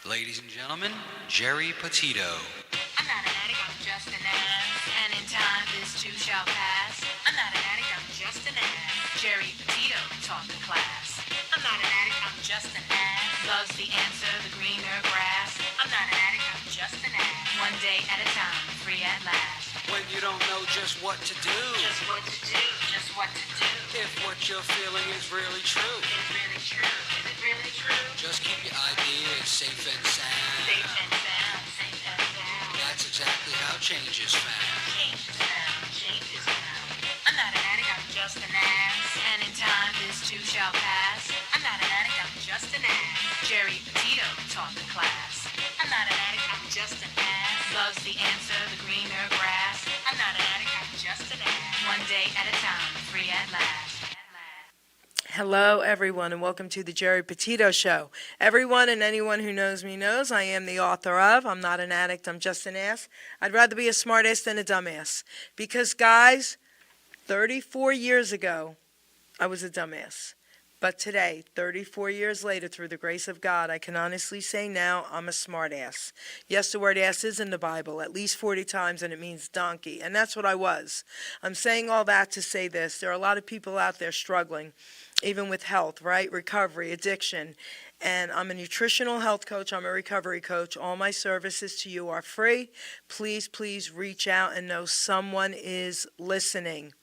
Ladies and gentlemen, Geri Petito. I'm not an addict, I'm just an ass. And in time, this too shall pass. I'm not an addict, I'm just an ass. Geri Petito taught the class. I'm not an addict, I'm just an ass. Loves the answer, the greener grass. I'm not an addict, I'm just an ass. One day at a time, free at last. When you don't know just what to do. Just what to do, just what to do. If what you're feeling is really true. Is really true, is it really true? Just keep your ideas safe and sound. Safe and sound, safe and sound. That's exactly how change is found. Change is found, change is found. I'm not an addict, I'm just an ass. And in time, this too shall pass. I'm not an addict, I'm just an ass. Geri Petito taught the class. I'm not an addict, I'm just an ass. Loves the answer, the greener grass. I'm not an addict, I'm just an ass. One day at a time, free at last. Hello, everyone, and welcome to the Geri Petito Show. Everyone and anyone who knows me knows I am the author of I'm Not an Addict, I'm Just an Ass. I'd rather be a smartass than a dumbass. Because, guys, 34 years ago, I was a dumbass. But today, 34 years later, through the grace of God, I can honestly say now I'm a smartass. Yes, the word ass is in the Bible at least 40 times, and it means donkey. And that's what I was. I'm saying all that to say this. There are a lot of people out there struggling, even with health, right? Recovery, addiction. And I'm a nutritional health coach. I'm a recovery coach. All my services to you are free. Please, please reach out and know someone is listening.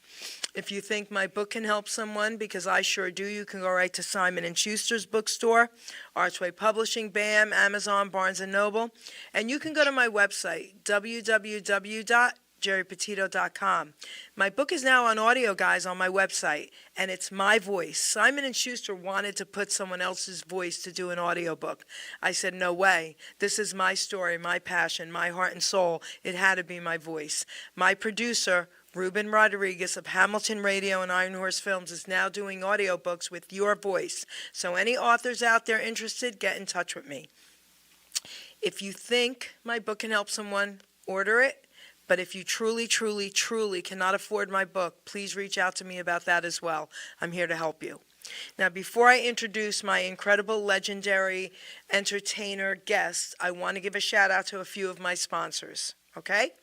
If you think my book can help someone, because I sure do, you can go right to Simon & Schuster's bookstore, Archway Publishing, BAM, Amazon, Barnes & Noble. And you can go to my website, www.geripetito.com. My book is now on audio, guys, on my website, and it's my voice. Simon & Schuster wanted to put someone else's voice to do an audiobook. I said, no way. This is my story, my passion, my heart and soul. It had to be my voice. My producer, Ruben Rodriguez of Hamilton Radio and Iron Horse Films, is now doing audiobooks with your voice. So any authors out there interested, get in touch with me. If you think my book can help someone, order it. But if you truly, truly, truly cannot afford my book, please reach out to me about that as well. I'm here to help you. Now, before I introduce my incredible, legendary entertainer guests, I want to give a shout out to a few of my sponsors, okay?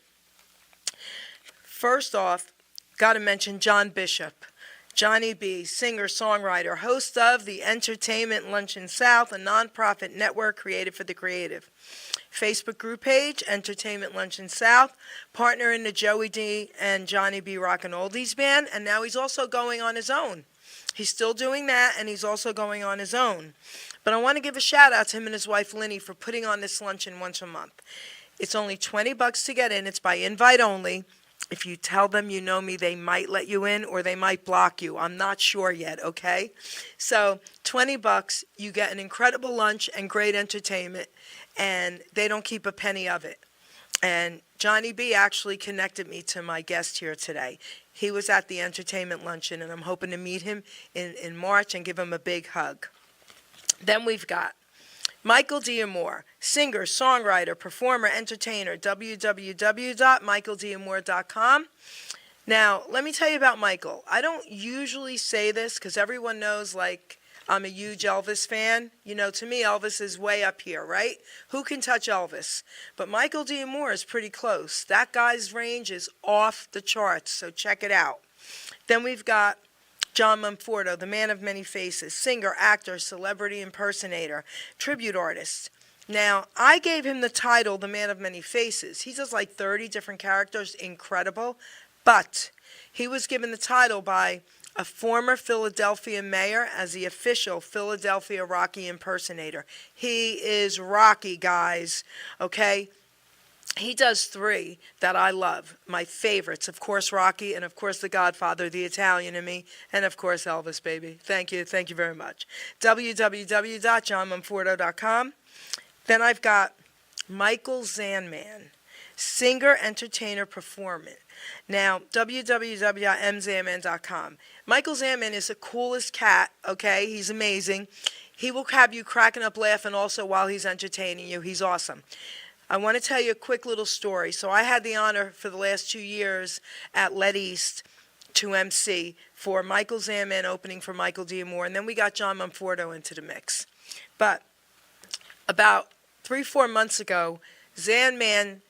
First off, got to mention John Bishop. Johnny B., singer, songwriter, host of the Entertainment Luncheon South, a nonprofit network created for the creative. Facebook group page, Entertainment Luncheon South, partner in the Joey D. and Johnny B. Rockin' Oldies band, and now he's also going on his own. He's still doing that, and he's also going on his own. But I want to give a shout out to him and his wife, Linny, for putting on this luncheon once a month. It's only $20 to get in. It's by invite only. If you tell them you know me, they might let you in or they might block you. I'm not sure yet, okay? So $20, you get an incredible lunch and great entertainment, and they don't keep a penny of it. And Johnny B. actually connected me to my guest here today. He was at the entertainment luncheon, and I'm hoping to meet him in March and give him a big hug. Then we've got Michael D'Amore, singer, songwriter, performer, entertainer, www.michaeldamore.com. Now, let me tell you about Michael. I don't usually say this because everyone knows, like, I'm a huge Elvis fan. You know, to me, Elvis is way up here, right? Who can touch Elvis? But Michael D'Amore is pretty close. That guy's range is off the charts, so check it out. Then we've got John Manforto, the man of many faces, singer, actor, celebrity impersonator, tribute artist. Now, I gave him the title, the man of many faces. He does like 30 different characters, incredible. But he was given the title by a former Philadelphia mayor as the official Philadelphia Rocky impersonator. He is Rocky, guys, okay? He does three that I love. My favorites, of course, Rocky, and of course, The Godfather, the Italian in me, and of course, Elvis, baby. Thank you very much. www.johnmanforto.com. Then I've got Michael Zanman, singer, entertainer, performer. Now, www.mzanman.com. Michael Zanman is the coolest cat, okay? He's amazing. He will have you cracking up laughing also while he's entertaining you. He's awesome. I want to tell you a quick little story. So I had the honor for the last 2 years at Let East to MC for Michael Zaman opening for Michael D'Amore, and then we got John Monforto into the mix. But about 3-4 months ago, Zan Man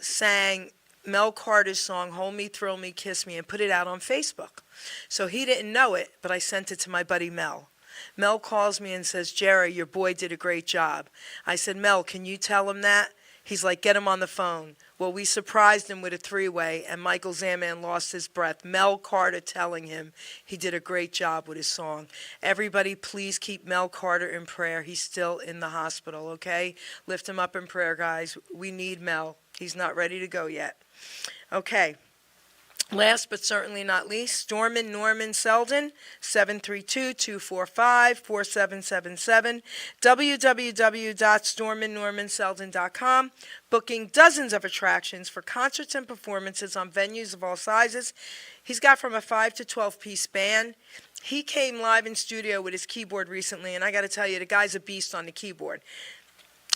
sang Mel Carter's song, Hold Me, Thrill Me, Kiss Me, and put it out on Facebook. So he didn't know it, but I sent it to my buddy Mel. Mel calls me and says, Jerry, your boy did a great job. I said, Mel, can you tell him that? He's like, get him on the phone. Well, we surprised him with a 3-way, and Michael Zaman lost his breath. Mel Carter telling him he did a great job with his song. Everybody, please keep Mel Carter in prayer. He's still in the hospital, okay? Lift him up in prayer, guys. We need Mel. He's not ready to go yet. Okay. Last but certainly not least, Stormin Norman Selden, 732-245-4777, www.storminnormanselden.com, booking dozens of attractions for concerts and performances on venues of all sizes. He's got from a 5 to 12-piece band. He came live in studio with his keyboard recently, and I got to tell you, the guy's a beast on the keyboard.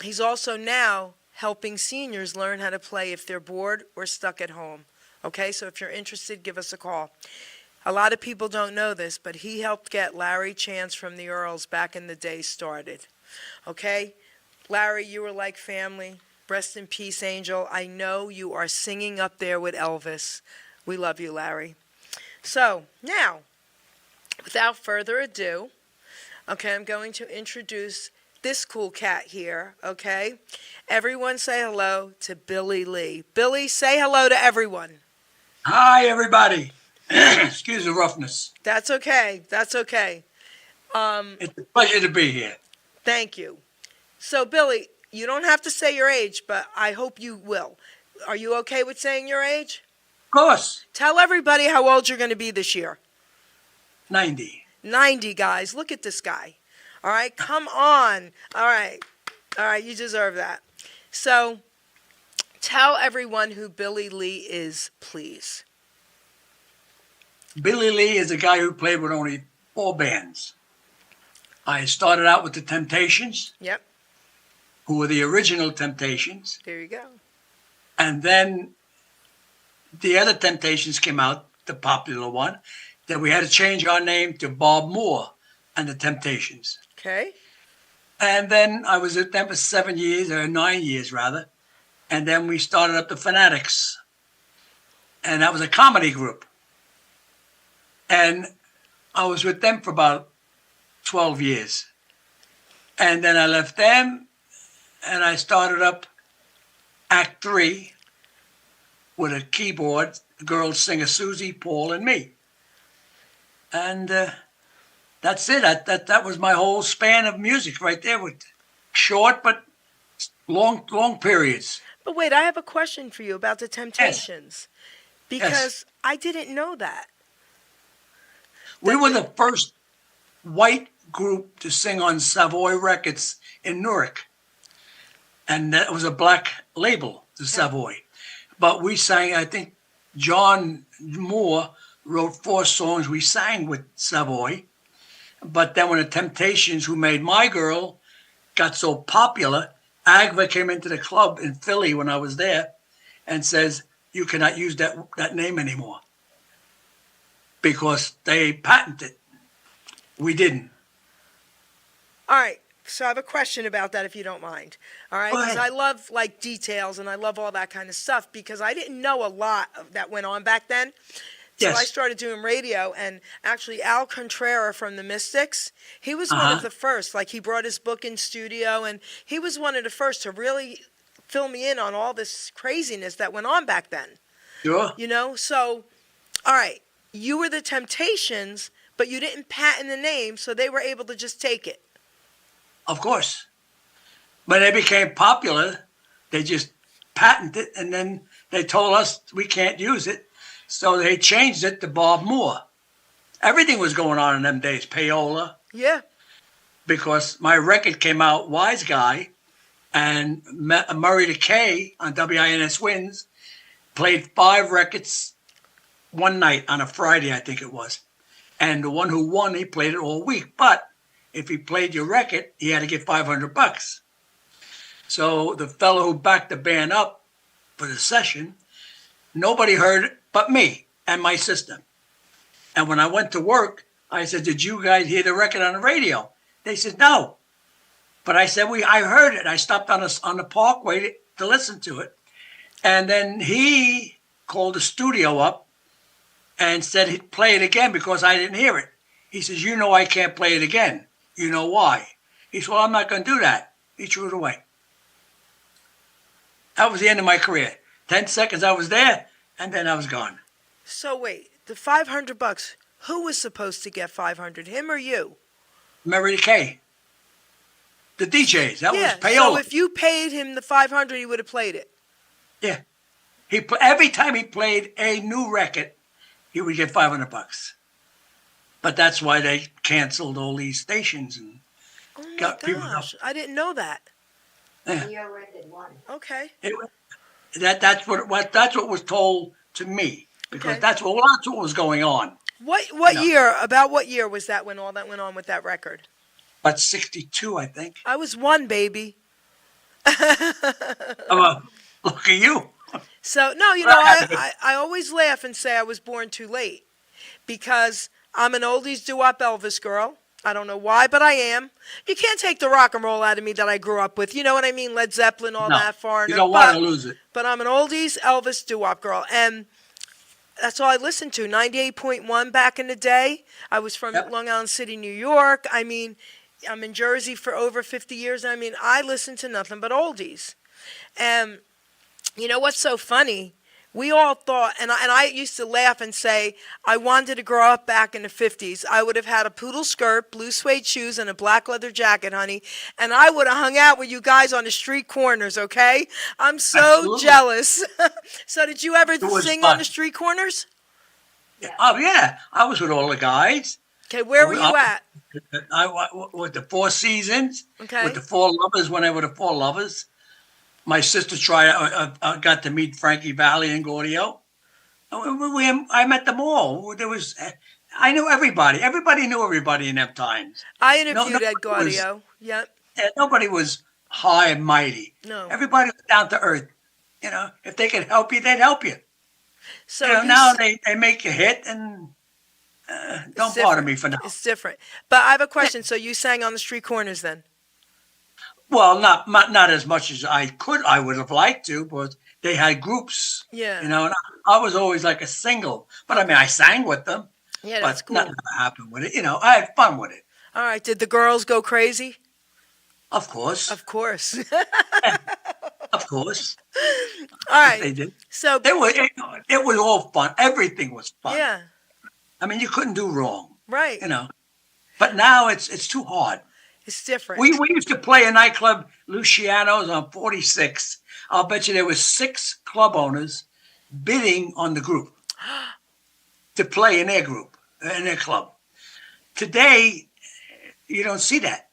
He's also now helping seniors learn how to play if they're bored or stuck at home. Okay, so if you're interested, give us a call. A lot of people don't know this, but he helped get Larry Chance from the Earls back in the day started. Okay, Larry, you were like family. Rest in peace, Angel. I know you are singing up there with Elvis. We love you, Larry. So, now, without further ado, okay, I'm going to introduce this cool cat here, okay? Everyone say hello to Billy Lee. Billy, say hello to everyone. Hi, everybody. Excuse the roughness. That's okay. That's okay. It's a pleasure to be here. Thank you. So, Billy, you don't have to say your age, but I hope you will. Are you okay with saying your age? Of course. Tell everybody how old you're going to be this year. 90. 90, guys. Look at this guy. All right, come on. All right, you deserve that. So, tell everyone who Billy Lee is, please. Billy Lee is a guy who played with only 4 bands. I started out with the Temptations. Yep. Who were the original Temptations. There you go. And then the other Temptations came out, the popular one, that we had to change our name to Bob Moore and the Temptations. Okay. And then I was at them for 7 years, or 9 years rather. And then we started up the Fanatics. And that was a comedy group. And I was with them for about 12 years. And then I left them and I started up Act 3 with a keyboard, girl singer Susie, Paul, and me. And that's it. That was my whole span of music right there, with short but long periods. But wait, I have a question for you about the Temptations. Yes. Because Yes. I didn't know that. We were the first white group to sing on Savoy Records in Newark. And that was a black label, the Savoy. But we sang, I think John Moore wrote 4 songs we sang with Savoy. But then when the Temptations, who made My Girl, got so popular, Agva came into the club in Philly when I was there and says, you cannot use that name anymore. Because they patented it. We didn't. All right. So I have a question about that, if you don't mind. All right, Go because ahead. I love like details and I love all that kind of stuff, because I didn't know a lot of that went on back then. So Yes. I started doing radio, and actually Al Contreras from the Mystics, he was one of the first. Like, he brought his book in studio, and he was one of the first to really fill me in on all this craziness that went on back then. Sure. You know, so all right, you were the Temptations, but you didn't patent the name, so they were able to just take it. Of course. When they became popular, they just patented it, and then they told us we can't use it. So they changed it to Bob Moore. Everything was going on in them days, payola. Yeah. Because my record came out, Wise Guy, and Murray Decay on WINS Wins played 5 records one night on a Friday, I think it was. And the one who won, he played it all week. But if he played your record, he had to get $500. So the fellow who backed the band up for the session, nobody heard it but me and my sister. And when I went to work, I said, "Did you guys hear the record on the radio?" They said, "No." But I said, I heard it. I stopped on the parkway to listen to it. And then he called the studio up and said he'd play it again because I didn't hear it. He says, "You know I can't play it again. You know why?" He said, "Well, I'm not going to do that." He threw it away. That was the end of my career. 10 seconds I was there, and then I was gone. So wait, the $500. Who was supposed to get 500? Him or you? Mary Kay. The DJs. That was Yeah. payola. So if you paid him the 500, he would have played it. Yeah. Every time he played a new record, he would get $500. But that's why they canceled all these stations and Oh my got people gosh, I didn't know that. Yeah. Okay. That's what was told to me because Okay. that's what was going on. What No. year? About what year was that when all that went on with that record? But 62, I think. I was one, baby. Look at you. So no, you Well, know, I had to be- I always laugh and say I was born too late because I'm an oldies doo-wop Elvis girl. I don't know why, but I am. You can't take the rock and roll out of me that I grew up with. You know what I mean? Led Zeppelin, all No, that, Foreigner. you don't want to lose it. But I'm an oldies Elvis doo-wop girl, and that's all I listened to. 98.1 back in the day. I was from Yep. Long Island City, New York. I mean, I'm in Jersey for over 50 years. I mean, I listened to nothing but oldies. And you know what's so funny? We all thought, and I used to laugh and say, I wanted to grow up back in the 50s. I would have had a poodle skirt, blue suede shoes, and a black leather jacket, honey. And I would have hung out with you guys on the street corners, okay? I'm so Absolutely. jealous. So did you ever was sing fun. on the street corners? Oh, yeah. I was with all the guys. Okay, where were you at? With the Four Seasons. Okay. With the Four Lovers when they were the Four Lovers. My sister got to meet Frankie Valli and Gaudio. I met them all. I knew everybody. Everybody knew everybody in them times. I interviewed Ed nobody was- Gaudio. Yep. Nobody was high and mighty. No. Everybody was down to earth. You know, if they could help you, they'd help you. So You know, you now s- they make you hit and don't it's bother different. me for now. It's different. But I have a question. So you sang on the street corners then? Well, not as much as I would have liked to, but they had groups. Yeah. You know, and I was always like a single. But I mean, I sang with them. Yeah, but that's cool. nothing ever happened with it. You know, I had fun with it. All right. Did the girls go crazy? Of course. Of course. Of course. All right. They did. So It was all fun. Everything was fun. yeah, I mean, you couldn't do wrong. right. You know. But now it's too hard. It's different. We used to play a nightclub, Luciano's on 46. I'll bet you there was 6 club owners bidding on the group to play in their group, in their club. Today, you don't see that.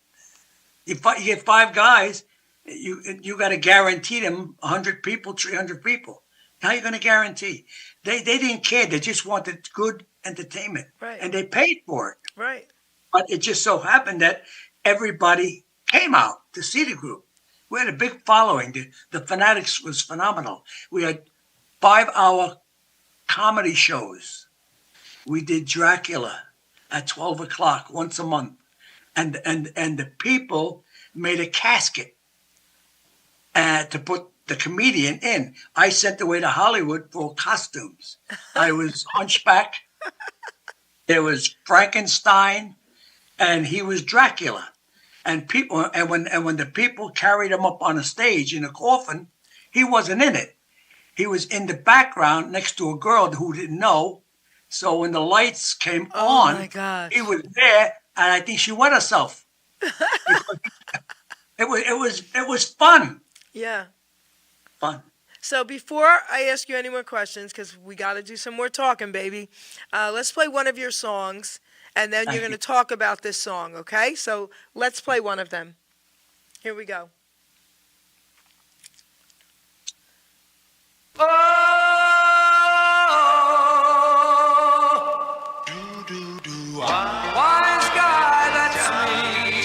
You get 5 guys, you got to guarantee them 100 people, 300 people. How are you going to guarantee? They didn't care. They just wanted good entertainment. Right. And they paid for it. Right. But it just so happened that everybody came out to see the group. We had a big following. The Fanatics was phenomenal. We had 5-hour comedy shows. We did Dracula at 12 o'clock once a month. And the people made a casket to put the comedian in. I sent away to Hollywood for costumes. I was Hunchback. There was Frankenstein. And he was Dracula. And when the people carried him up on a stage in a coffin, he wasn't in it. He was in the background next to a girl who didn't know. So when the lights came Oh on, my gosh. he was there, and I think she wet herself. It was fun. Yeah. Fun. So before I ask you any more questions, because we got to do some more talking, baby, let's play one of your songs, and then you're going to talk about this song, okay? So let's play one of them. Here we go. Wise guy, that's me.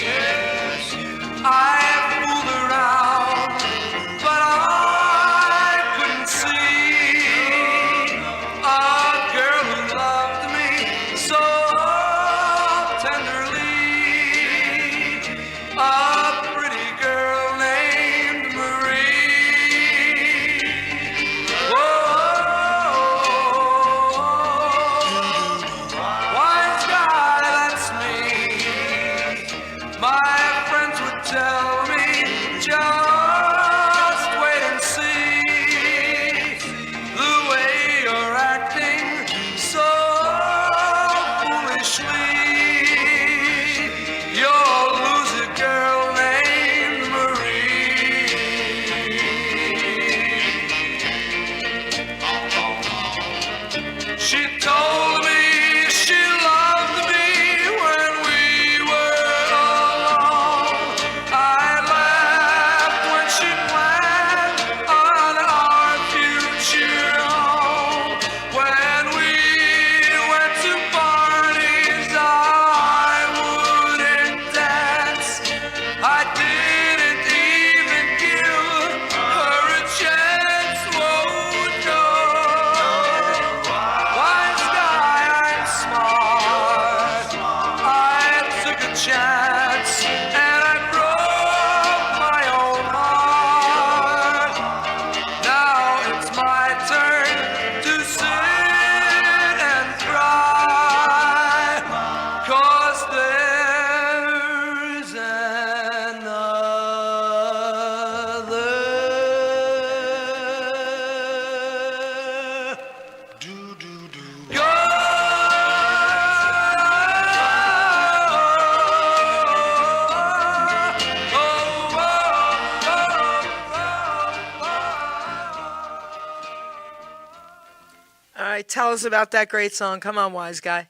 right, tell us about that great song. Come on, wise guy.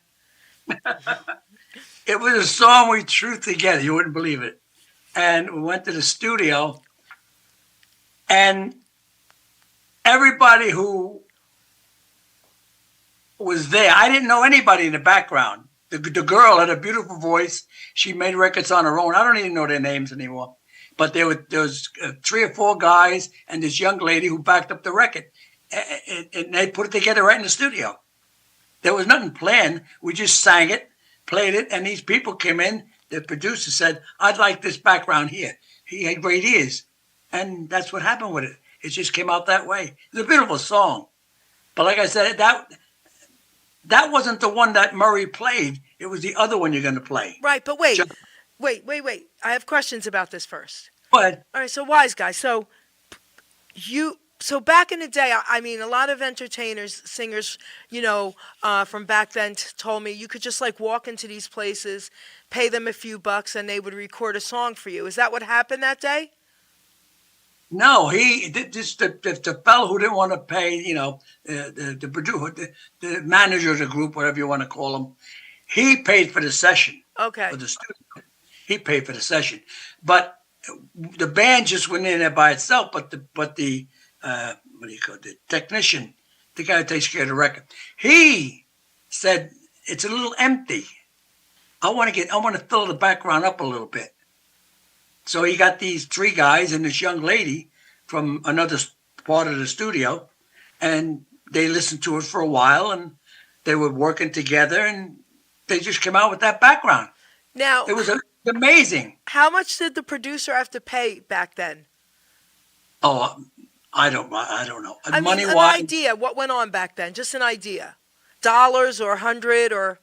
It was a song we threw together. You wouldn't believe it. And we went to the studio, and everybody who was there, I didn't know anybody in the background. The girl had a beautiful voice. She made records on her own. I don't even know their names anymore. But there was 3 or 4 guys and this young lady who backed up the record. And they put it together right in the studio. There was nothing planned. We just sang it, played it, and these people came in. The producer said, I'd like this background here. He had great ears. And that's what happened with it. It just came out that way. It's a beautiful song. But like I said, that wasn't the one that Murray played. It was the other one you're going to play. Right, but wait. I have questions about this first. Go ahead. All right, so wise guy. So back in the day, I mean, a lot of entertainers, singers, from back then told me you could just like walk into these places, pay them a few bucks, and they would record a song for you. Is that what happened that day? No, the fellow who didn't want to pay, the producer, the manager of the group, whatever you want to call him, he paid for the session. Okay. For the studio, he paid for the session, but the band just went in there by itself. But the what do you call it? The technician, the guy who takes care of the record, he said it's a little empty. I want to fill the background up a little bit. So he got these 3 guys and this young lady from another part of the studio, and they listened to it for a while, and they were working together, and they just came out with that background. Now, It was amazing. how much did the producer have to pay back then? Oh, I don't know. I mean, an Money-wise, idea. What went on back then? Just an idea. Dollars or 100 or...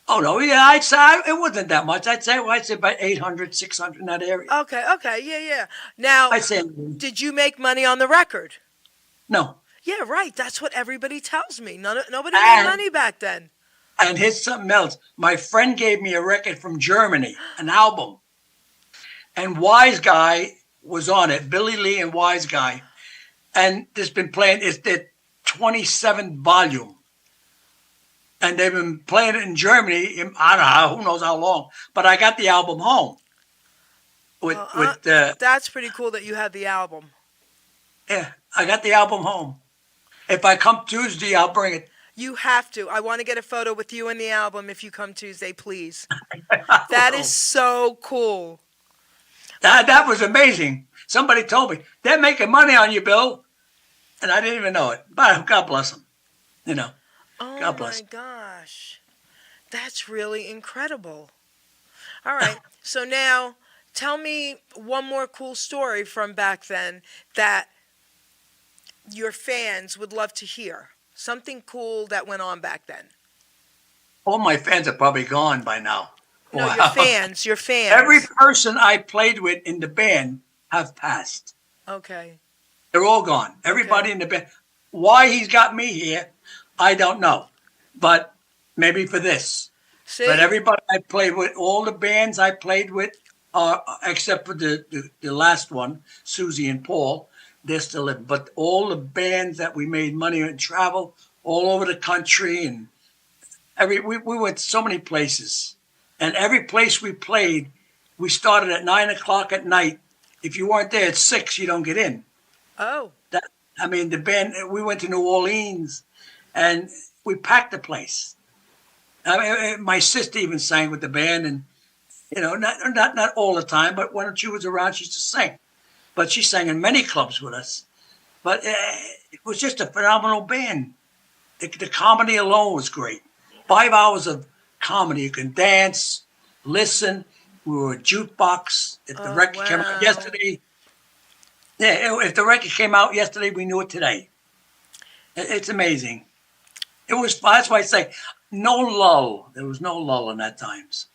oh no, yeah, I'd say it wasn't that much. I'd say about 800, 600 in that area. Okay, yeah. Now, I'd say did you make money on the record? no. Yeah, right. That's what everybody tells me. Nobody made money back then. And here's something else. My friend gave me a record from Germany, an album. And Wise Guy was on it, Billy Lee and Wise Guy. And it's been playing, it's the 27th volume. And they've been playing it in Germany, I don't know, who knows how long. But I got the album home. That's pretty cool that you had the album. Yeah, I got the album home. If I come Tuesday, I'll bring it. You have to. I want to get a photo with you and the album if you come Tuesday, please. That is so cool. That was amazing. Somebody told me, they're making money on you, Bill. And I didn't even know it. But God bless them. Oh, God bless. my gosh. That's really incredible. All right. So now, tell me one more cool story from back then that your fans would love to hear. Something cool that went on back then. All my fans are probably gone by now. No, Wow. your fans. Every person I played with in the band have passed. Okay. They're all gone. Everybody in the band. Why he's got me here, I don't know. But maybe for this. See? But everybody I played with, all the bands I played with, except for the last one, Susie and Paul, they're still living. But all the bands that we made money and travel all over the country, and we went so many places. And every place we played, we started at 9 o'clock at night. If you weren't there at 6, you don't get in. Oh. The band, we went to New Orleans, and we packed the place. My sister even sang with the band, and not all the time, but when she was around, she used to sing. But she sang in many clubs with us. But it was just a phenomenal band. The comedy alone was great. 5 hours of comedy. You can dance, listen. We were a jukebox. If the record came out yesterday, if the record came out yesterday, we knew it today. It's amazing. It was. That's why I say no lull. There was no lull in that times.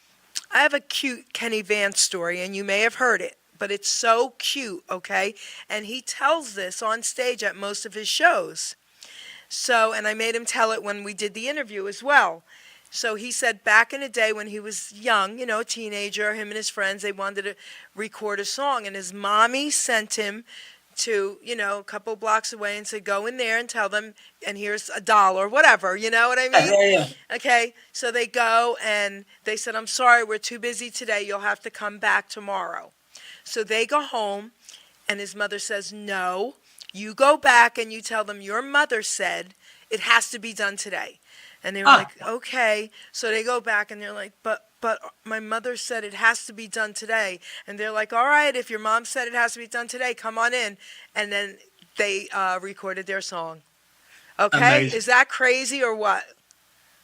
I have a cute Kenny Vance story, and you may have heard it, but it's so cute, okay? And he tells this on stage at most of his shows. So, and I made him tell it when we did the interview as well. So he said back in the day when he was young, a teenager, him and his friends, they wanted to record a song. And his mommy sent him to, a couple blocks away and say, go in there and tell them, and here's $1, whatever, you know what I mean? Yeah. Okay, so they go and they said, I'm sorry, we're too busy today. You'll have to come back tomorrow. So they go home, and his mother says, no, you go back and you tell them your mother said it has to be done today. And they were like, okay. So they go back and they're like, but my mother said it has to be done today. And they're like, all right, if your mom said it has to be done today, come on in. And then they recorded their song. Okay? Amazing. Is that crazy or what?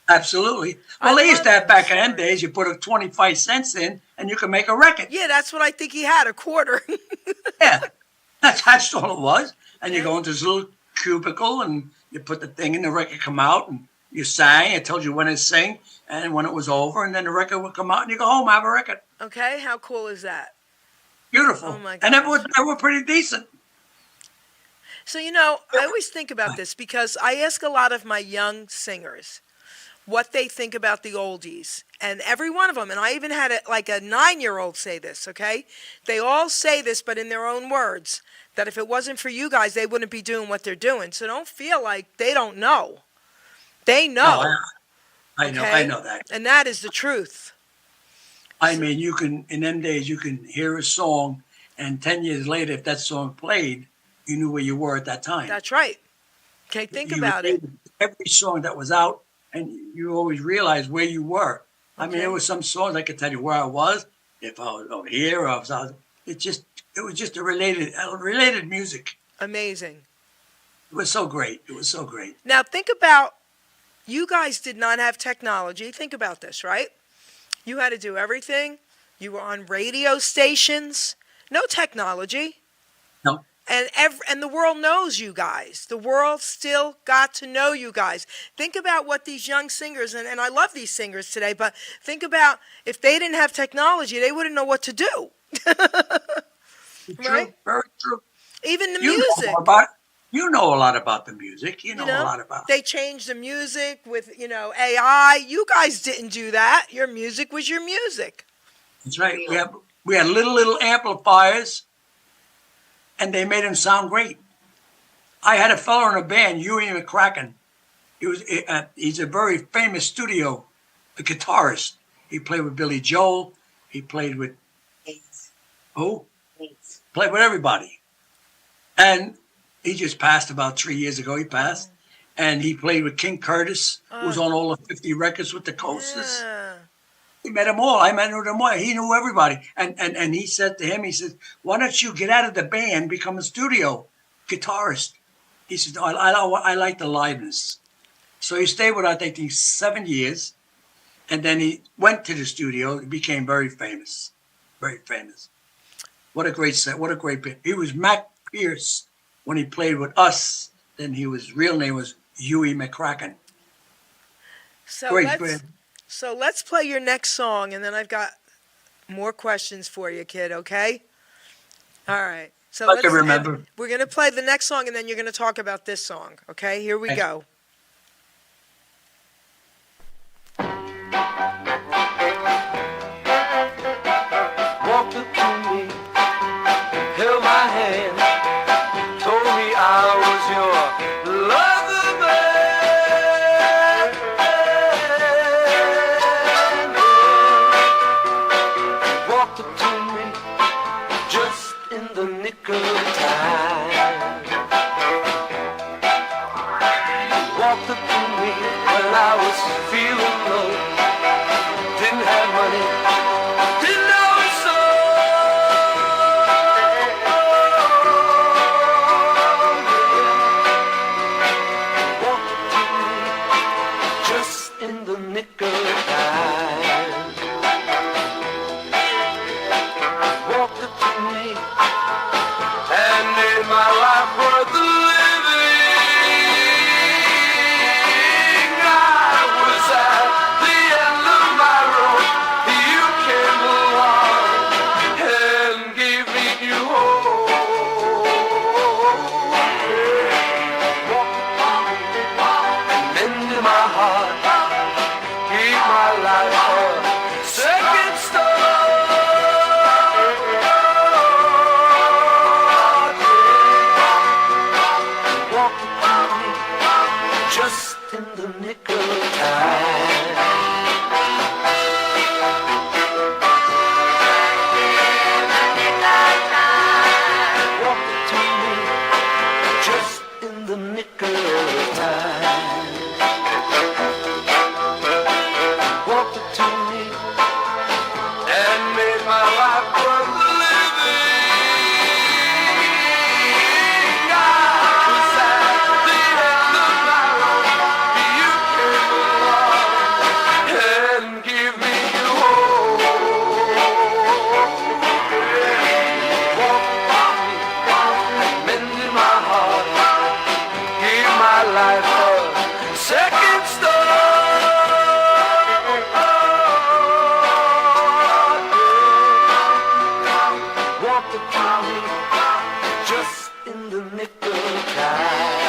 Absolutely. Well, they used to have back in them days, you put a 25 cents in and you can make a record. Yeah, that's what I think he had, a quarter. Yeah, that's all it was. And you go into this little cubicle and you put the thing in, the record come out, and you sang. It told you when to sing and when it was over, and then the record would come out and you go home, have a record. Okay, how cool is that? Beautiful. Oh my And gosh. they were pretty decent. So, I always think about this because I ask a lot of my young singers what they think about the oldies. And every one of them, and I even had a 9-year-old say this, okay? They all say this, but in their own words, that if it wasn't for you guys, they wouldn't be doing what they're doing. So don't feel like they don't know. They know. No, I know. okay? I know that. And that is the truth. I mean, you can, in them days, you can hear a song, and 10 years later, if that song played, you knew where you were at that time. That's right. Okay, think You about it. related every song that was out, and you always realized where you were. I mean, Okay. there were some songs I could tell you where I was, if I was over here, or if I was. It was just a related music. Amazing. It was so great. It was so great. Now think about, you guys did not have technology. Think about this, right? You had to do everything. You were on radio stations. No technology. No. And the world knows you guys. The world still got to know you guys. Think about what these young singers, and I love these singers today, but think about if they didn't have technology, they wouldn't know what to do. True, Right? very true. Even the You music. know you know a lot about the music. You know a lot about. They changed the music with, AI. You guys didn't do that. Your music was your music. That's right. We had little amplifiers, and they made them sound great. I had a fellow in a band, Huey McCracken. He's a very famous studio guitarist. He played with Billy Joel. He played with who? Played with everybody. And he just passed about 3 years ago. He passed. And he played with King Curtis, who was on all the 50 records with the Coasters. Yeah. He met them all. I met them all. He knew everybody. And he said to him, he said, why don't you get out of the band, become a studio guitarist? He said, no, I like the liveness. So he stayed with, I think, 7 years. And then he went to the studio. He became very famous. Very famous. What a great set. What a great band. He was Mac Pierce when he played with us. Then his real name was Huey McCracken. So Great band. So let's play your next song, and then I've got more questions for you, kid, okay? All right. So I can remember. We're going to play the next song, and then you're going to talk about this song, okay? Here we Okay. go. Walked up to me, held my hand, told me I was your lover man. Walked up to me, just in the nick of time. Walked up to me when I was feeling low. in the nick of time.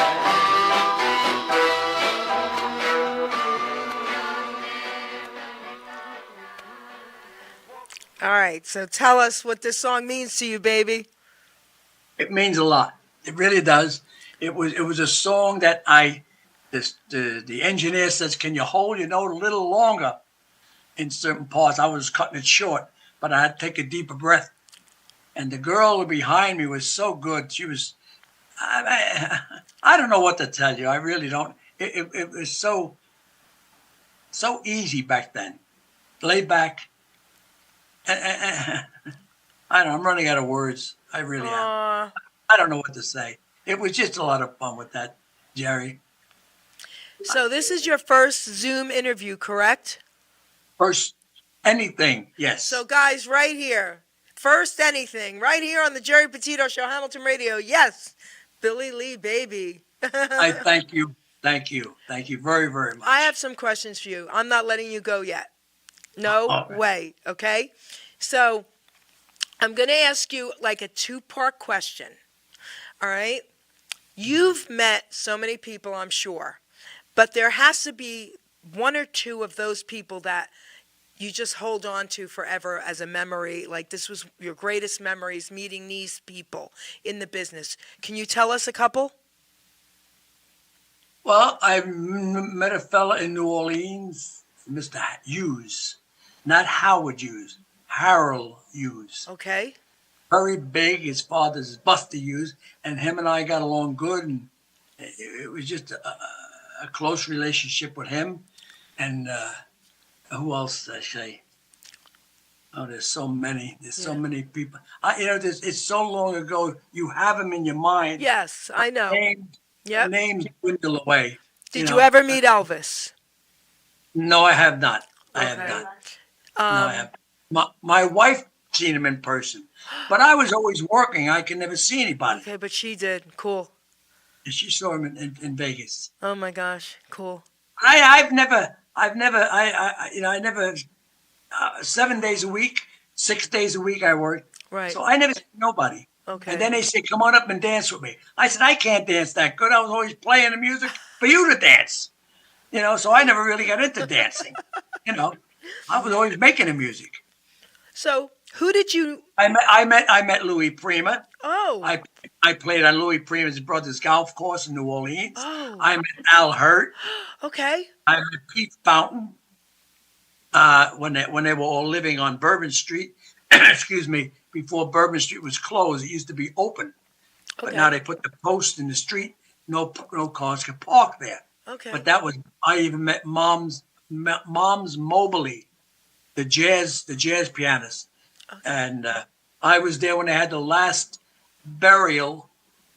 All right, so tell us what this song means to you, baby. It means a lot. It really does. It was a song that the engineer says, can you hold your note a little longer in certain parts? I was cutting it short, but I had to take a deeper breath. And the girl behind me was so good. She was, I don't know what to tell you. I really don't. It was so easy back then. Laid back. I don't know. I'm running out of words. I really am. I don't know what to say. It was just a lot of fun with that, Jerry. So this is your first Zoom interview, correct? First, anything, yes. So guys, right here, first anything, right here on the Geri Petito Show, Hamilton Radio. Yes, Billy Lee, baby. I thank you. Thank you. Thank you very, very much. I have some questions for you. I'm not letting you go yet. No way, okay? So I'm going to ask you like a two-part question, all right? You've met so many people, I'm sure, but there has to be one or two of those people that you just hold on to forever as a memory, like this was your greatest memories, meeting these people in the business. Can you tell us a couple? Well, I met a fella in New Orleans, Mr. Hughes, not Howard Hughes, Harold Hughes. Okay. Very big. His father's Buster Hughes, and him and I got along good, and it was just a close relationship with him. And who else did I say? Oh, there's so many. There's so many people. It's so long ago. You have them in your mind. Yes, I know. The names dwindle away. Did you ever meet Elvis? No, I have not. I Okay. have not. No, I have. My wife seen him in person, but I was always working. I could never see anybody. Okay, but she did. Cool. And she saw him in Vegas. Oh my gosh, cool. I never, 7 days a week, 6 days a week I worked. Right. So I never seen nobody. Okay. And then they said, come on up and dance with me. I said, I can't dance that good. I was always playing the music for you to dance. So I never really got into dancing. I was always making the music. So who did you? I met Louis Prima. Oh. I played on Louis Prima's brother's golf course in New Orleans. Oh. I met Al Hurt. Okay. I met Pete Fountain when they were all living on Bourbon Street. Excuse me, before Bourbon Street was closed, it used to be open. But now they put the post in the street. No cars can park there. Okay. But I even met Moms Mobley, the jazz pianist. Okay. And I was there when they had the last burial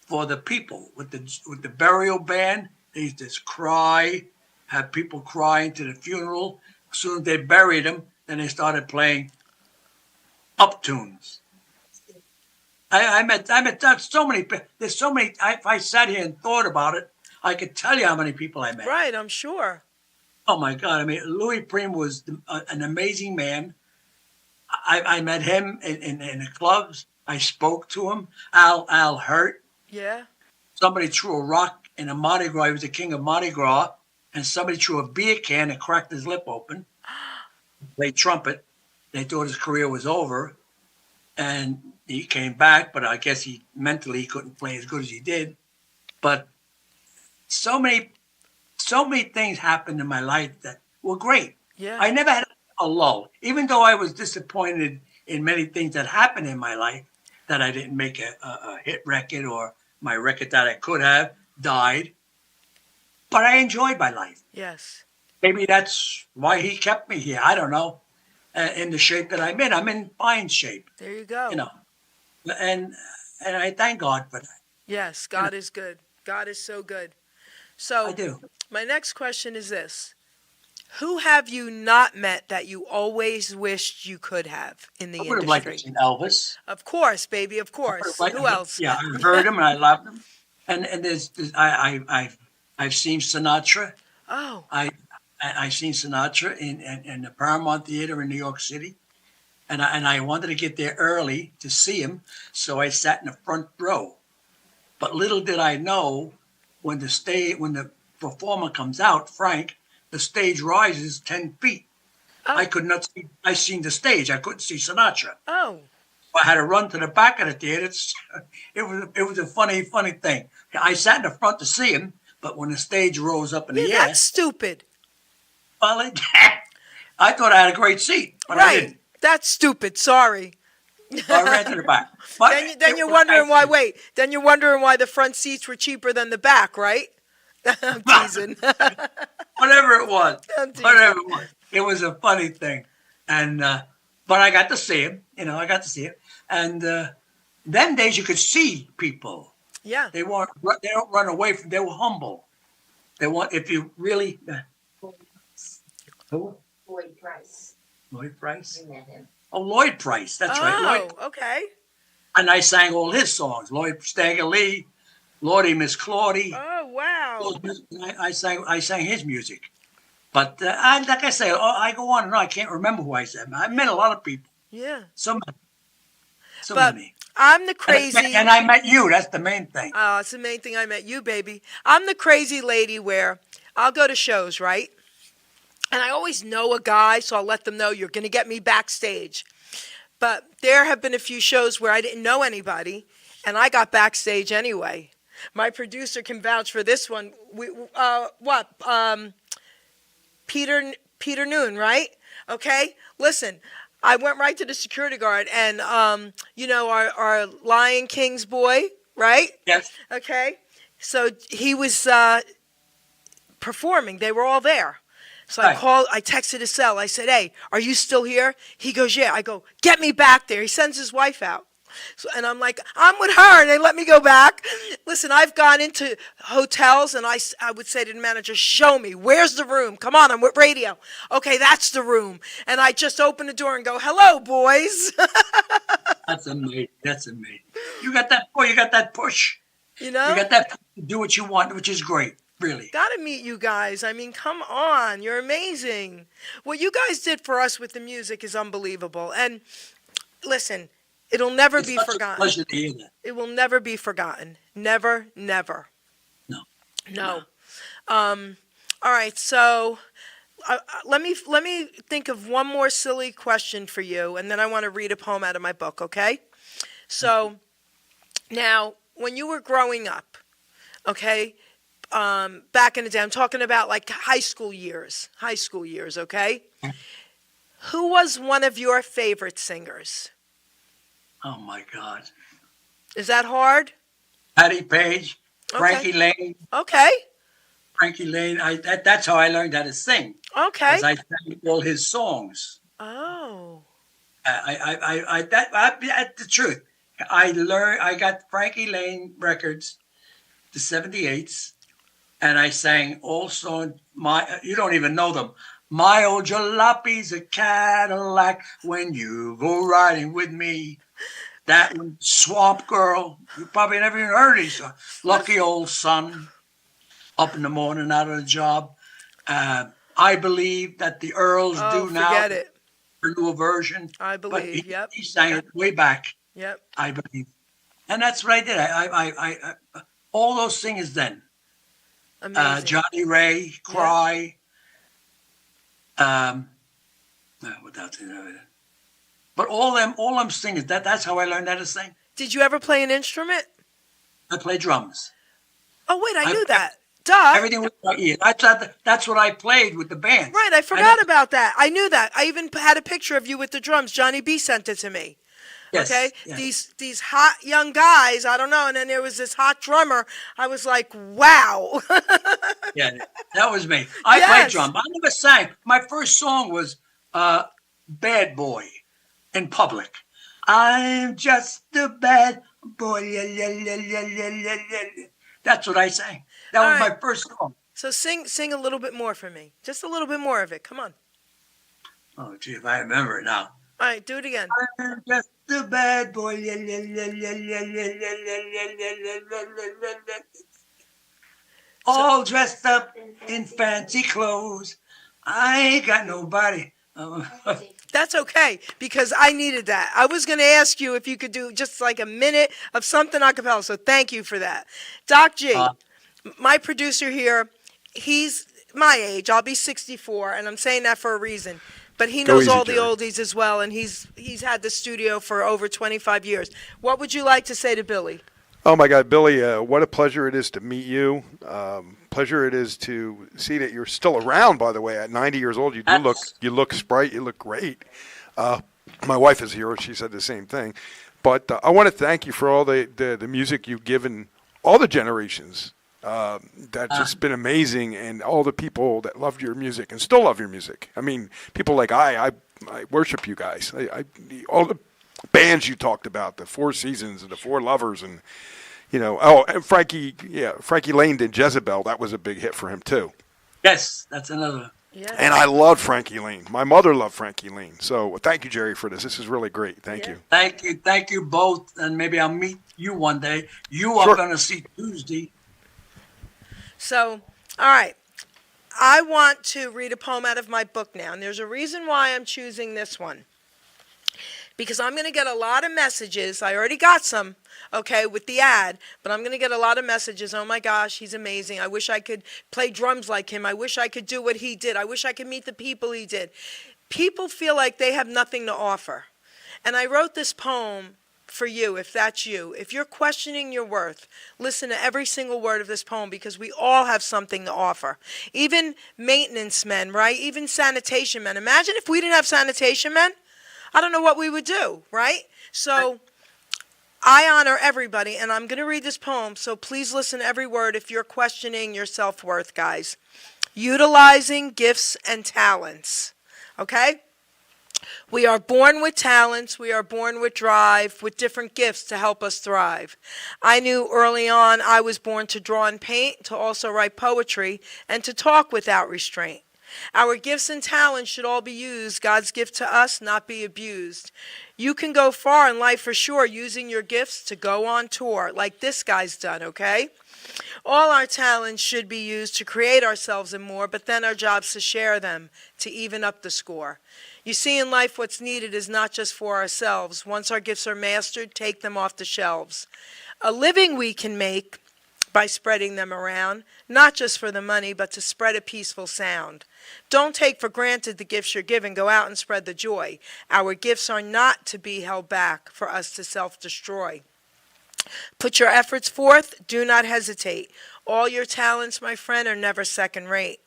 for the people with the burial band. They used to cry, have people crying to the funeral. As soon as they buried him, then they started playing up tunes. I met so many. There's so many. If I sat here and thought about it, I could tell you how many people I met. Right, I'm sure. Oh my God! I mean, Louis Prima was an amazing man. I met him in the clubs. I spoke to him. Al Hurt. Yeah. Somebody threw a rock in a Mardi Gras. He was the king of Mardi Gras, and somebody threw a beer can and cracked his lip open. Played trumpet. They thought his career was over, and he came back. But I guess he mentally couldn't play as good as he did. But so many things happened in my life that were great. Yeah. I never had a lull, even though I was disappointed in many things that happened in my life, that I didn't make a hit record, or my record that I could have died. But I enjoyed my life. Yes. Maybe that's why he kept me here. I don't know. In the shape that I'm in. I'm in fine shape. There you go. And I thank God for that. Yes, God is good. God is so good. So I do. My next question is this. Who have you not met that you always wished you could have in the industry? I would have liked to see Elvis. Of course, baby, of course. Who else? Yeah, I heard him and I loved him. And I've seen Sinatra. Oh. I've seen Sinatra in the Paramount Theater in New York City. And I wanted to get there early to see him, so I sat in the front row. But little did I know when the performer comes out, Frank, the stage rises 10 feet. Oh. I could not see. I seen the stage. I couldn't see Sinatra. Oh. I had to run to the back of the theater. It was a funny thing. I sat in the front to see him, but when the stage rose up in the air, That's stupid. well, I thought I had a great seat, but I Right. didn't. That's stupid. Sorry. So I ran to the back. But Then you're wondering why. Wait. Then you're wondering why the front seats were cheaper than the back, right? I'm teasing. Whatever it was, I'm teasing. whatever it was, it was a funny thing, and but I got to see him. I got to see him, and them days you could see people. Yeah. They don't run away from. They were humble. They want if you really. Who? Lloyd Price. Lloyd Price. We met him. Oh, Lloyd Price. That's right. Lloyd. Oh, okay. And I sang all his songs. Lloyd Stagger Lee, Lordy Miss Claudie. Oh, wow. I sang his music. But like I say, I go on and on. I can't remember who I said. I met a lot of people. Yeah. So But many. I'm the crazy. And I met you. That's the main thing. It's the main thing. I met you, baby. I'm the crazy lady where I'll go to shows, right? And I always know a guy, so I'll let them know you're going to get me backstage. But there have been a few shows where I didn't know anybody, and I got backstage anyway. My producer can vouch for this one. Peter Noon, right? Okay, listen. I went right to the security guard, and our Lion King's boy, right? Yes. Okay, so he was performing. They were all there. So Right. I texted his cell. I said, "Hey, are you still here?" He goes, "Yeah." I go, "Get me back there." He sends his wife out. And I'm like, "I'm with her." And they let me go back. Listen, I've gone into hotels, and I would say to the manager, "Show me. Where's the room? Come on, I'm with radio." "Okay, that's the room." And I just open the door and go, "Hello, boys." That's amazing. That's amazing. You got that. Boy, you got that push. You know? You got that to do what you want, which is great. Really. Gotta meet you guys. I mean, come on. You're amazing. What you guys did for us with the music is unbelievable. And listen, it'll never It's be such a forgotten. pleasure to hear that. It will never be forgotten. Never, never. No. All right. So let me think of one more silly question for you, and then I want to read a poem out of my book. Okay? So now, when you were growing up, okay, back in the day, I'm talking about like high school years, okay? Who was one of your favorite singers? Oh my God. Is that hard? Patty Page, Okay. Frankie Lane. Okay. Frankie Lane. That's how I learned how to sing. Okay. Because I sang all his songs. Oh. That's the truth. I got Frankie Lane records, the 78s, and I sang all songs. You don't even know them. My old jalape's a Cadillac when you go riding with me. That one, Swamp Girl. You probably never even heard these songs. Lucky Old Son, Up in the Morning, Out of the Job. I Believe That the Earls Do Now. Forget it. A newer version. I But believe. Yep. he sang it way back. Yep. I believe, and that's what I did. I all those singers then. Amazing. Johnny Ray, Cry. Without but all them singers. That's how I learned how to sing. Did you ever play an instrument? I play drums. Oh wait, I knew I- that. Duh. Everything with my ear. That's what I played with the band. Right, I forgot about that. I knew that. I even had a picture of you with the drums. Johnny B sent it to me. Yes, Okay, yes. these hot young guys. I don't know. And then there was this hot drummer. I was like, wow. Yeah, that was me. I Yes. played drum. I never sang. My first song was "Bad Boy" in public. I'm just a bad boy. That's what I sang. That was All right. my first song. So sing a little bit more for me. Just a little bit more of it. Come on. Oh, gee, if I remember it now. All right, do it again. I'm just a bad boy. All dressed up in fancy clothes. I ain't got nobody. That's That's okay, because I needed that. I was going to ask you if you could do just like a minute of something a cappella, so thank you for that. Doc G, my producer here, he's my age. I'll be 64, and I'm saying that for a reason. But he Go knows easy, all the Jerry. oldies as well, and he's had the studio for over 25 years. What would you like to say to Billy? Oh my God, Billy! What a pleasure it is to meet you. Pleasure it is to see that you're still around. By the way, at 90 years old, you look sprite. You look great. My wife is here. She said the same thing. But I want to thank you for all the music you've given all the generations. That's just been amazing, and all the people that loved your music and still love your music. I mean, people like I worship you guys. All the bands you talked about, the Four Seasons and the Four Lovers, and and Frankie Lane did Jezebel. That was a big hit for him too. Yes, that's another. Yeah. And I love Frankie Lane. My mother loved Frankie Lane. So thank you, Jerry, for this. This is really great. Thank you. Thank you both, and maybe I'll meet you one day. You are Sure. going to see Tuesday. So, all right. I want to read a poem out of my book now, and there's a reason why I'm choosing this one. Because I'm going to get a lot of messages. I already got some, okay, with the ad, but I'm going to get a lot of messages. Oh my gosh, he's amazing. I wish I could play drums like him. I wish I could do what he did. I wish I could meet the people he did. People feel like they have nothing to offer. And I wrote this poem for you, if that's you. If you're questioning your worth, listen to every single word of this poem, because we all have something to offer. Even maintenance men, right? Even sanitation men. Imagine if we didn't have sanitation men. I don't know what we would do, right? So I honor everybody, and I'm going to read this poem, so please listen to every word if you're questioning your self-worth, guys. Utilizing gifts and talents, okay? We are born with talents. We are born with drive, with different gifts to help us thrive. I knew early on I was born to draw and paint, to also write poetry, and to talk without restraint. Our gifts and talents should all be used. God's gift to us, not be abused. You can go far in life for sure, using your gifts to go on tour, like this guy's done, okay? All our talents should be used to create ourselves and more, but then our job's to share them, to even up the score. You see, in life, what's needed is not just for ourselves. Once our gifts are mastered, take them off the shelves. A living we can make by spreading them around, not just for the money, but to spread a peaceful sound. Don't take for granted the gifts you're given. Go out and spread the joy. Our gifts are not to be held back for us to self-destroy. Put your efforts forth. Do not hesitate. All your talents, my friend, are never second rate.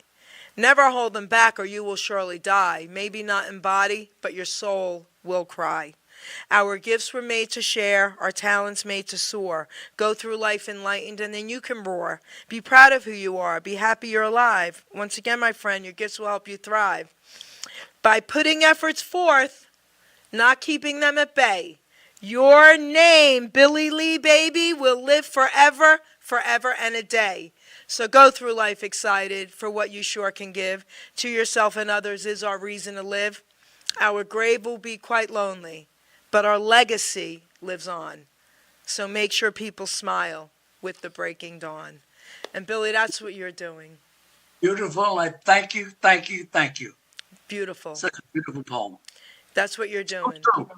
Never hold them back, or you will surely die. Maybe not in body, but your soul will cry. Our gifts were made to share, our talents made to soar. Go through life enlightened, and then you can roar. Be proud of who you are. Be happy you're alive. Once again, my friend, your gifts will help you thrive. By putting efforts forth, not keeping them at bay, your name, Billy Lee, baby, will live forever, forever and a day. So go through life excited for what you sure can give. To yourself and others is our reason to live. Our grave will be quite lonely, but our legacy lives on. So make sure people smile with the breaking dawn. And Billy, that's what you're doing. Beautiful. I thank you, thank you, thank you. Beautiful. Such a beautiful poem. That's what you're doing. True.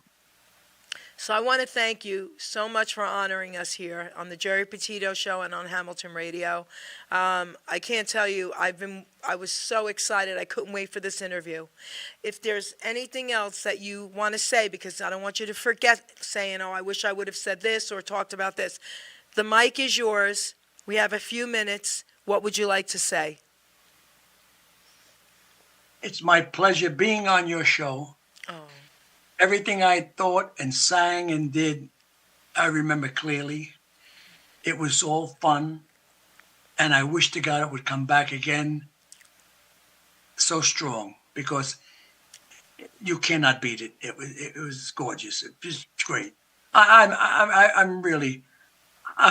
So I want to thank you so much for honoring us here on the Geri Petito Show and on Hamilton Radio. I can't tell you, I was so excited. I couldn't wait for this interview. If there's anything else that you want to say, because I don't want you to forget saying, oh, I wish I would have said this or talked about this. The mic is yours. We have a few minutes. What would you like to say? It's my pleasure being on your show. Oh. Everything I thought and sang and did, I remember clearly. It was all fun, and I wish to God it would come back again so strong, because you cannot beat it. It was gorgeous. It was great. I'm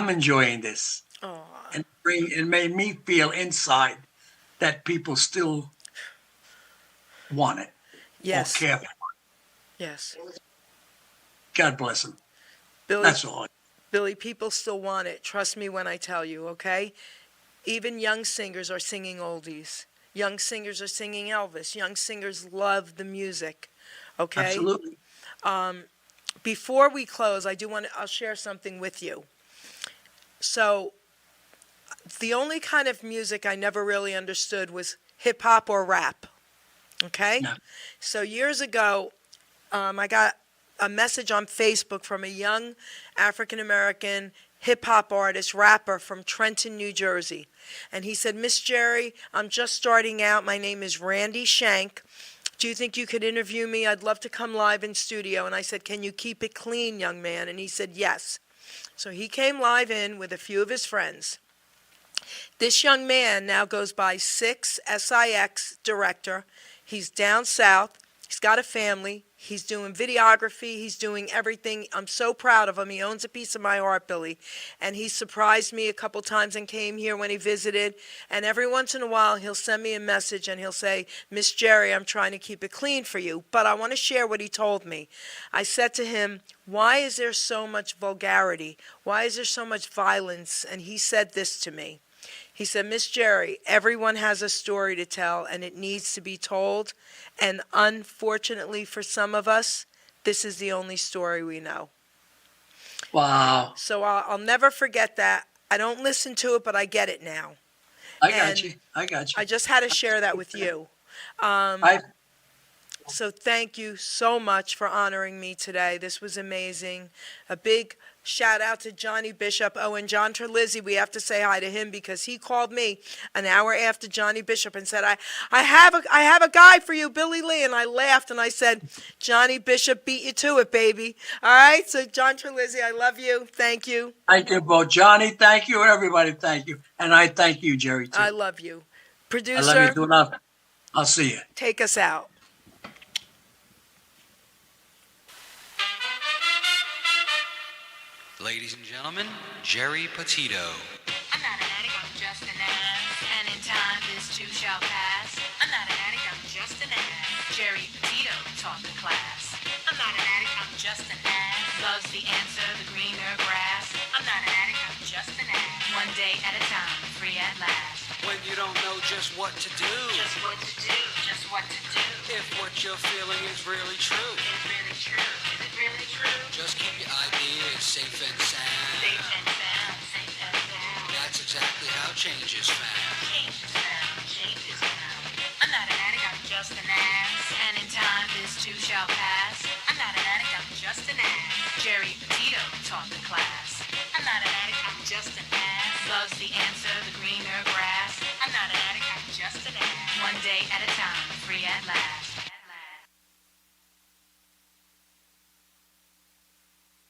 enjoying this. Oh. And it made me feel inside that people still want it. Yes. Or care for it. Yes. God bless them. Billy, That's all. Billy, people still want it. Trust me when I tell you, okay? Even young singers are singing oldies. Young singers are singing Elvis. Young singers love the music, Okay? Absolutely. Before we close, I'll share something with you. So, the only kind of music I never really understood was hip hop or rap. Okay? Yeah. So, years ago, I got a message on Facebook from a young African American hip hop artist, rapper from Trenton, New Jersey. And he said, Miss Jerry, I'm just starting out. My name is Randy Shank. Do you think you could interview me? I'd love to come live in studio. And I said, can you keep it clean, young man? And he said, yes. So he came live in with a few of his friends. This young man now goes by Six, SIX director. He's down south. He's got a family. He's doing videography. He's doing everything. I'm so proud of him. He owns a piece of my heart, Billy. And he surprised me a couple times and came here when he visited. And every once in a while, he'll send me a message and he'll say, Miss Jerry, I'm trying to keep it clean for you. But I want to share what he told me. I said to him, why is there so much vulgarity? Why is there so much violence? And he said this to me. He said, Miss Jerry, everyone has a story to tell, and it needs to be told. And unfortunately for some of us, this is the only story we know. Wow. So I'll never forget that. I don't listen to it, but I get it now. I got And you. I got you. I just had to share that with you. I So thank you so much for honoring me today. This was amazing. A big shout out to Johnny Bishop. Oh, and John Terlizzi, we have to say hi to him because he called me an hour after Johnny Bishop and said, I have a guy for you, Billy Lee. And I laughed and I said, Johnny Bishop beat you to it, baby. All right. So John Terlizzi, I love you. Thank you. thank you both. Johnny, thank you. Everybody, thank you. And I thank you, Jerry, too. I love you. I Producer, love you too. Love. I'll see you. take us out. Ladies and gentlemen, Geri Petito. I'm not an addict, I'm just an ass. And in time, this too shall pass. I'm not an addict, I'm just an ass. Geri Petito taught the class. I'm not an addict, I'm just an ass. Loves the answer, the greener grass. I'm not an addict, I'm just an ass. One day at a time, free at last. When you don't know just what to do. Just what to do, just what to do. If what you're feeling is really true. Is it really true? Is it really true? Just keep your ideas safe and sound. Safe and sound, safe and sound. That's exactly how change is found. Change is found, change is found. I'm not an addict, I'm just an ass. And in time, this too shall pass. I'm not an addict, I'm just an ass. Geri Petito taught the class. I'm not an addict, I'm just an ass. Loves the answer, the greener grass. I'm not